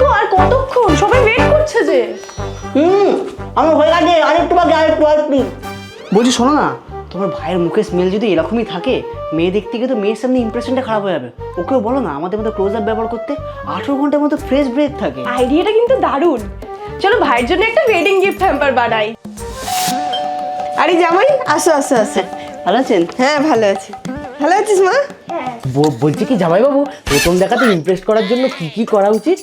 গো, আর কতক্ষণ? সবাই ওয়েট করছে যে। আমার হয়ে গেছে, আরেকটু বাকি, আরেকটু। বলছি শোনো না, তোমার ভাইয়ের মুখে স্মেল যদি এরকমই থাকে, মেয়ে দেখতে গিয়ে তো মেয়ের সামনে ইমপ্রেশনটা খারাপ হয়ে যাবে। ওকেও বলো না আমাদের মতো ক্লোজ আপ ব্যবহার করতে, 18 ঘন্টার মতো ফ্রেশ ব্রেথ থাকে। আইডিয়াটা কিন্তু দারুণ। চলো ভাইয়ের জন্য একটা ওয়েডিং গিফট হ্যাম্পার বানাই। আরে জামাই, আসো আসো আসো। ভালো আছেন? হ্যাঁ ভালো আছি। ভালো আছিস মা? বলছি কি জামাইবাবু, প্রথম দেখাতে ইমপ্রেস করার জন্য কি কি করা উচিত?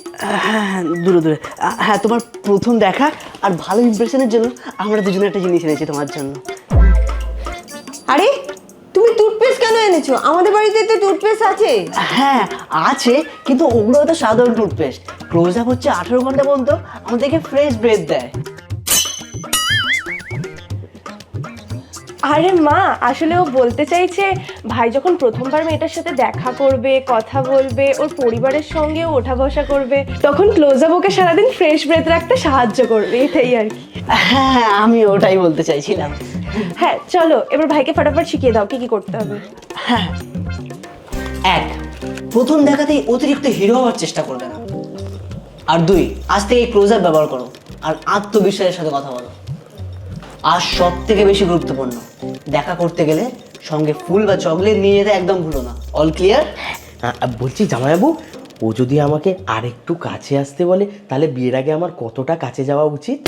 হ্যাঁ, দূরে দূরে। হ্যাঁ, তোমার প্রথম দেখা আর ভালো ইমপ্রেশনের জন্য আমরা দুজনে একটা জিনিস এনেছি তোমার জন্য। আরে তুমি টুথপেস্ট কেন এনেছো? আমাদের বাড়িতে তো টুথপেস্ট আছে। হ্যাঁ আছে, কিন্তু ওগুলো তো সাধারণ টুথপেস্ট। ক্লোজ আপ হচ্ছে 18 ঘন্টা পর্যন্ত আমাদেরকে ফ্রেশ ব্রেথ দেয়। আরে মা, আসলে ও বলতে চাইছে ভাই যখন প্রথমবার মেয়েটার সাথে দেখা করবে, কথা বলবে, ওর পরিবারের সঙ্গে ওঠা বসা করবে, তখন ক্লোজ আপ ওকে সারাদিন ফ্রেশ ব্রেথ রাখতে সাহায্য করবে, এটাই আর কি। হ্যাঁ, আমি ওটাই বলতে চাইছিলাম। হ্যাঁ চলো এবার ভাইকে ফটাফট শিখিয়ে দাও কি কি করতে হবে। হ্যাঁ, 1, প্রথম দেখাতেই অতিরিক্ত হিরো হওয়ার চেষ্টা করবে না। আর 2, আজ থেকে ক্লোজ আপ ব্যবহার করো আর আত্মবিশ্বাসের সাথে কথা বলো। আর সব থেকে বেশি গুরুত্বপূর্ণ, দেখা করতে গেলে সঙ্গে ফুল বা চকলেট নিয়ে যেতে একদম ভুলো না। All clear? বলছি জামাইবাবু, ও যদি আমাকে আরেকটু কাছে আসতে বলে, তাহলে বিয়ের আগে আমার কতটা কাছে যাওয়া উচিত?